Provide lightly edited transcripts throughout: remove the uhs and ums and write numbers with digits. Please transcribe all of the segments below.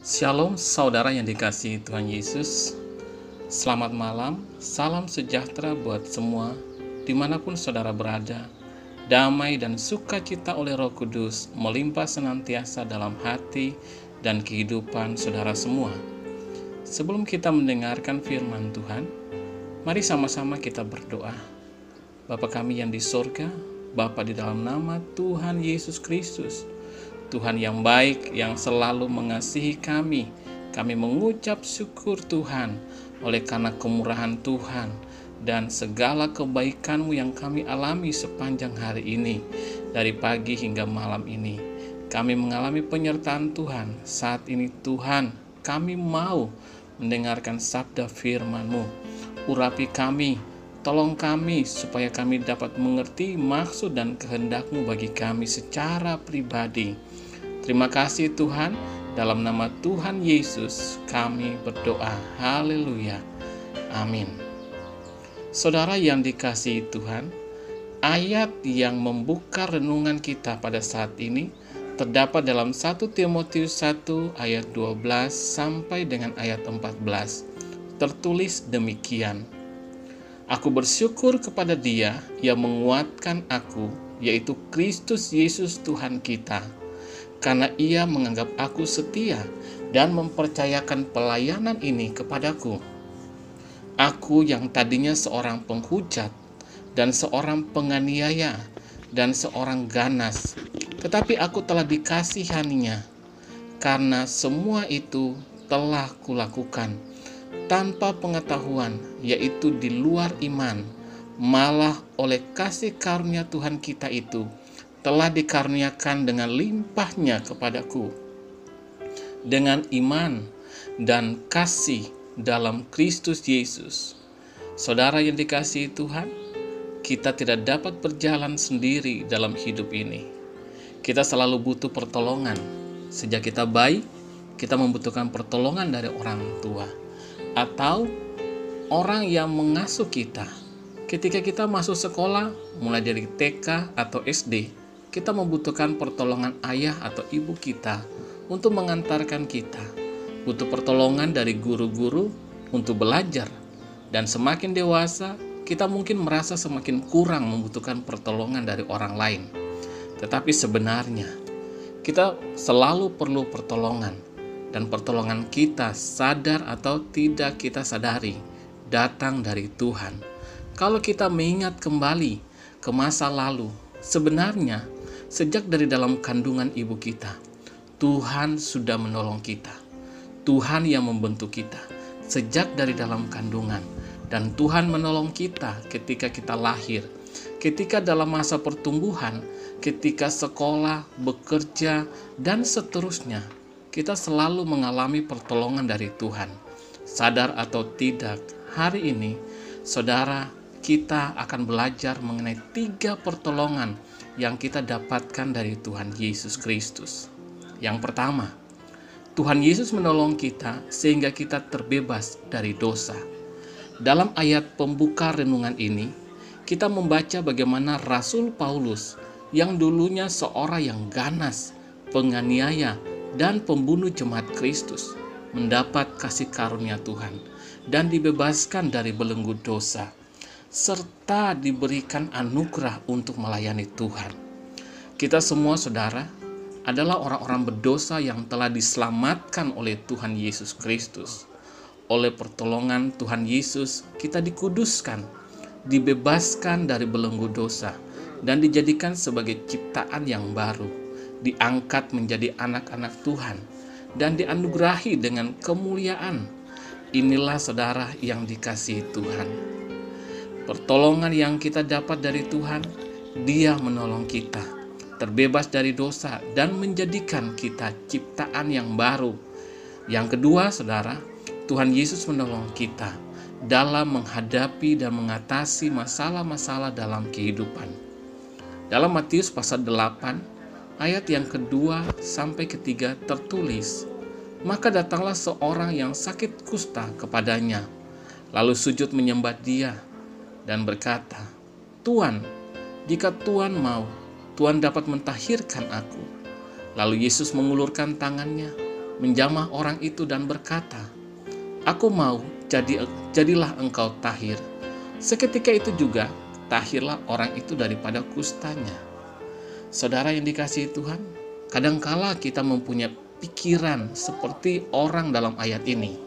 Shalom saudara yang dikasihi Tuhan Yesus. Selamat malam, salam sejahtera buat semua dimanapun saudara berada. Damai dan sukacita oleh Roh Kudus melimpah senantiasa dalam hati dan kehidupan saudara semua. Sebelum kita mendengarkan firman Tuhan, mari sama-sama kita berdoa. Bapa kami yang di sorga, Bapa di dalam nama Tuhan Yesus Kristus, Tuhan yang baik, yang selalu mengasihi kami mengucap syukur Tuhan oleh karena kemurahan Tuhan dan segala kebaikan-Mu yang kami alami sepanjang hari ini, dari pagi hingga malam ini. Kami mengalami penyertaan Tuhan. Saat ini Tuhan, kami mau mendengarkan sabda firman-Mu. Urapi kami, tolong kami supaya kami dapat mengerti maksud dan kehendak-Mu bagi kami secara pribadi. Terima kasih Tuhan, dalam nama Tuhan Yesus kami berdoa. Haleluya. Amin. Saudara yang dikasihi Tuhan, ayat yang membuka renungan kita pada saat ini terdapat dalam 1 Timotius 1 ayat 12 sampai dengan ayat 14. Tertulis demikian: Aku bersyukur kepada Dia yang menguatkan aku, yaitu Kristus Yesus Tuhan kita, karena Ia menganggap aku setia dan mempercayakan pelayanan ini kepadaku. Aku yang tadinya seorang penghujat dan seorang penganiaya dan seorang ganas, tetapi aku telah dikasihaninya, karena semua itu telah kulakukan tanpa pengetahuan, yaitu di luar iman, malah oleh kasih karunia Tuhan kita itu telah dikaruniakan dengan limpahnya kepadaku, dengan iman dan kasih dalam Kristus Yesus. Saudara yang dikasihi Tuhan, kita tidak dapat berjalan sendiri dalam hidup ini. Kita selalu butuh pertolongan. Sejak kita bayi, kita membutuhkan pertolongan dari orang tua atau orang yang mengasuh kita. Ketika kita masuk sekolah, mulai dari TK atau SD, kita membutuhkan pertolongan ayah atau ibu kita untuk mengantarkan kita. Butuh pertolongan dari guru-guru untuk belajar. Dan semakin dewasa, kita mungkin merasa semakin kurang membutuhkan pertolongan dari orang lain. Tetapi sebenarnya, kita selalu perlu pertolongan. Dan pertolongan kita, sadar atau tidak kita sadari, datang dari Tuhan. Kalau kita mengingat kembali ke masa lalu, sebenarnya sejak dari dalam kandungan ibu kita, Tuhan sudah menolong kita. Tuhan yang membentuk kita sejak dari dalam kandungan. Dan Tuhan menolong kita ketika kita lahir, ketika dalam masa pertumbuhan, ketika sekolah, bekerja, dan seterusnya. Kita selalu mengalami pertolongan dari Tuhan. Sadar atau tidak, hari ini, saudara, kita akan belajar mengenai 3 pertolongan yang kita dapatkan dari Tuhan Yesus Kristus. Yang pertama, Tuhan Yesus menolong kita sehingga kita terbebas dari dosa. Dalam ayat pembuka renungan ini, kita membaca bagaimana Rasul Paulus yang dulunya seorang yang ganas, penganiaya, dan pembunuh jemaat Kristus mendapat kasih karunia Tuhan dan dibebaskan dari belenggu dosa, serta diberikan anugerah untuk melayani Tuhan. Kita semua, saudara, adalah orang-orang berdosa yang telah diselamatkan oleh Tuhan Yesus Kristus. Oleh pertolongan Tuhan Yesus, kita dikuduskan, dibebaskan dari belenggu dosa, dan dijadikan sebagai ciptaan yang baru, diangkat menjadi anak-anak Tuhan, dan dianugerahi dengan kemuliaan. Inilah saudara yang dikasihi Tuhan. Pertolongan yang kita dapat dari Tuhan, Dia menolong kita terbebas dari dosa dan menjadikan kita ciptaan yang baru. Yang kedua, saudara, Tuhan Yesus menolong kita dalam menghadapi dan mengatasi masalah-masalah dalam kehidupan. Dalam Matius pasal 8 ayat yang kedua sampai ketiga tertulis, maka datanglah seorang yang sakit kusta kepadanya, lalu sujud menyembah Dia dan berkata, Tuan, jika Tuan mau, Tuan dapat mentahirkan aku. Lalu Yesus mengulurkan tangannya menjamah orang itu dan berkata, "Aku mau, jadilah engkau tahir." Seketika itu juga tahirlah orang itu daripada kustanya. Saudara yang dikasihi Tuhan, kadangkala kita mempunyai pikiran seperti orang dalam ayat ini.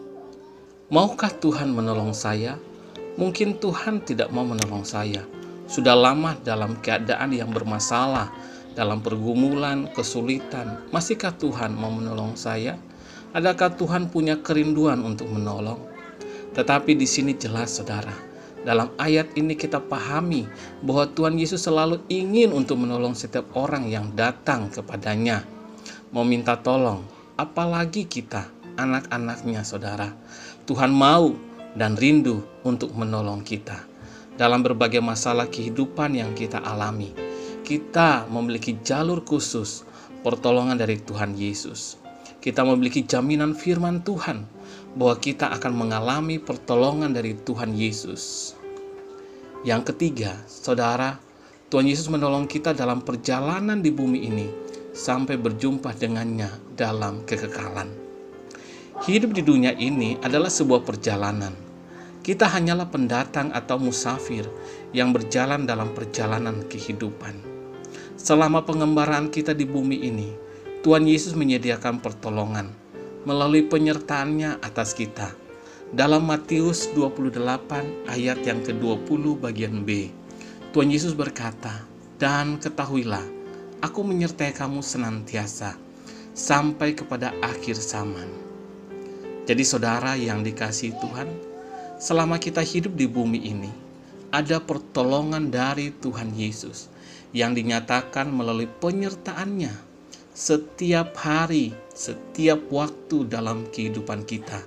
Maukah Tuhan menolong saya? Mungkin Tuhan tidak mau menolong saya. Sudah lama dalam keadaan yang bermasalah, dalam pergumulan, kesulitan. Masihkah Tuhan mau menolong saya? Adakah Tuhan punya kerinduan untuk menolong? Tetapi di sini jelas, saudara, dalam ayat ini kita pahami bahwa Tuhan Yesus selalu ingin untuk menolong setiap orang yang datang kepadanya, mau minta tolong. Apalagi kita, anak-anaknya, saudara. Tuhan mau dan rindu untuk menolong kita dalam berbagai masalah kehidupan yang kita alami. Kita memiliki jalur khusus pertolongan dari Tuhan Yesus. Kita memiliki jaminan firman Tuhan bahwa kita akan mengalami pertolongan dari Tuhan Yesus. Yang ketiga, saudara, Tuhan Yesus menolong kita dalam perjalanan di bumi ini sampai berjumpa dengannya dalam kekekalan. Hidup di dunia ini adalah sebuah perjalanan. Kita hanyalah pendatang atau musafir yang berjalan dalam perjalanan kehidupan. Selama pengembaraan kita di bumi ini, Tuhan Yesus menyediakan pertolongan melalui penyertaannya atas kita. Dalam Matius 28 ayat yang ke-20 bagian B, Tuhan Yesus berkata, "Dan ketahuilah, Aku menyertai kamu senantiasa sampai kepada akhir zaman." Jadi saudara yang dikasihi Tuhan, selama kita hidup di bumi ini, ada pertolongan dari Tuhan Yesus yang dinyatakan melalui penyertaannya setiap hari, setiap waktu dalam kehidupan kita.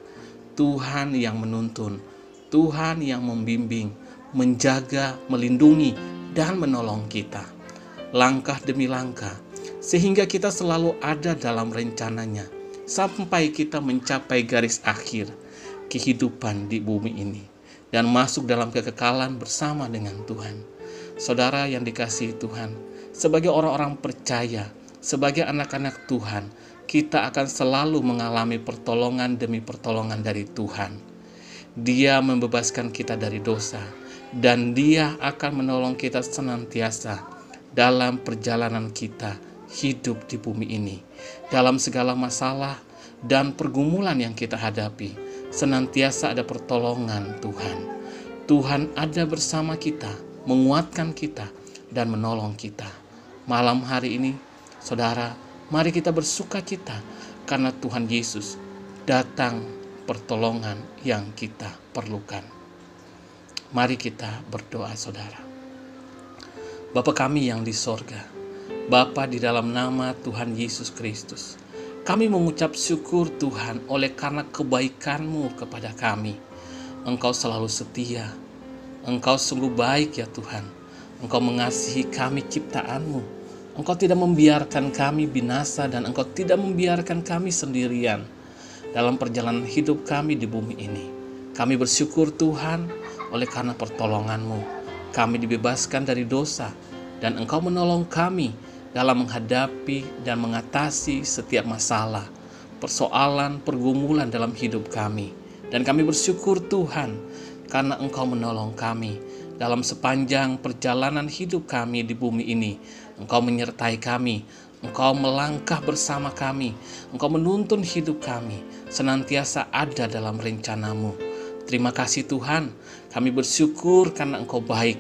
Tuhan yang menuntun, Tuhan yang membimbing, menjaga, melindungi, dan menolong kita langkah demi langkah, sehingga kita selalu ada dalam rencananya sampai kita mencapai garis akhir kehidupan di bumi ini dan masuk dalam kekekalan bersama dengan Tuhan. Saudara yang dikasihi Tuhan, sebagai orang-orang percaya, sebagai anak-anak Tuhan, kita akan selalu mengalami pertolongan demi pertolongan dari Tuhan. Dia membebaskan kita dari dosa, dan Dia akan menolong kita senantiasa dalam perjalanan kita hidup di bumi ini. Dalam segala masalah dan pergumulan yang kita hadapi, senantiasa ada pertolongan Tuhan. Tuhan ada bersama kita, menguatkan kita, dan menolong kita. Malam hari ini, saudara, mari kita bersukacita karena Tuhan Yesus datang pertolongan yang kita perlukan. Mari kita berdoa, saudara. Bapa kami yang di sorga, Bapa, di dalam nama Tuhan Yesus Kristus, kami mengucap syukur Tuhan oleh karena kebaikan-Mu kepada kami. Engkau selalu setia, Engkau sungguh baik ya Tuhan. Engkau mengasihi kami ciptaan-Mu. Engkau tidak membiarkan kami binasa dan Engkau tidak membiarkan kami sendirian dalam perjalanan hidup kami di bumi ini. Kami bersyukur Tuhan oleh karena pertolongan-Mu. Kami dibebaskan dari dosa dan Engkau menolong kami dalam menghadapi dan mengatasi setiap masalah, persoalan, pergumulan dalam hidup kami. Dan kami bersyukur Tuhan karena Engkau menolong kami dalam sepanjang perjalanan hidup kami di bumi ini. Engkau menyertai kami, Engkau melangkah bersama kami, Engkau menuntun hidup kami, senantiasa ada dalam rencana-Mu. Terima kasih Tuhan, kami bersyukur karena Engkau baik.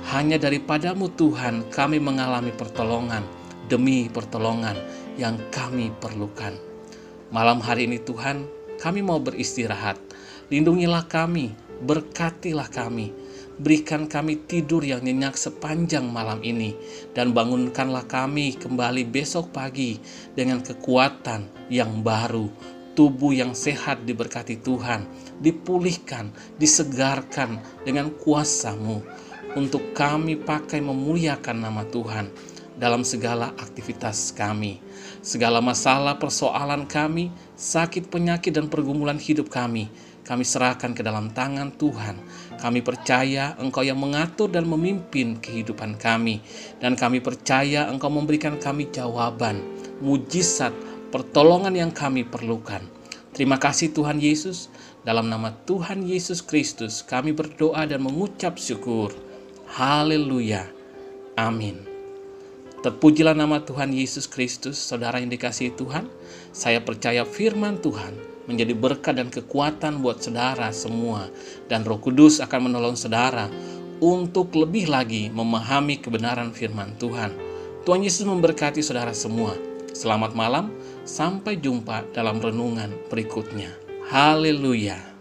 Hanya daripada-Mu Tuhan kami mengalami pertolongan demi pertolongan yang kami perlukan. Malam hari ini Tuhan, kami mau beristirahat. Lindungilah kami, berkatilah kami, berikan kami tidur yang nyenyak sepanjang malam ini, dan bangunkanlah kami kembali besok pagi dengan kekuatan yang baru, tubuh yang sehat diberkati Tuhan, dipulihkan, disegarkan dengan kuasa-Mu, untuk kami pakai memuliakan nama Tuhan dalam segala aktivitas kami. Segala masalah, persoalan kami, sakit, penyakit, dan pergumulan hidup kami serahkan ke dalam tangan Tuhan. Kami percaya Engkau yang mengatur dan memimpin kehidupan kami, dan kami percaya Engkau memberikan kami jawaban, mujizat, pertolongan yang kami perlukan. Terima kasih Tuhan Yesus. Dalam nama Tuhan Yesus Kristus kami berdoa dan mengucap syukur. Haleluya. Amin. Terpujilah nama Tuhan Yesus Kristus. Saudara yang dikasihi Tuhan, saya percaya firman Tuhan menjadi berkat dan kekuatan buat saudara semua. Dan Roh Kudus akan menolong saudara untuk lebih lagi memahami kebenaran firman Tuhan. Tuhan Yesus memberkati saudara semua. Selamat malam, sampai jumpa dalam renungan berikutnya. Haleluya.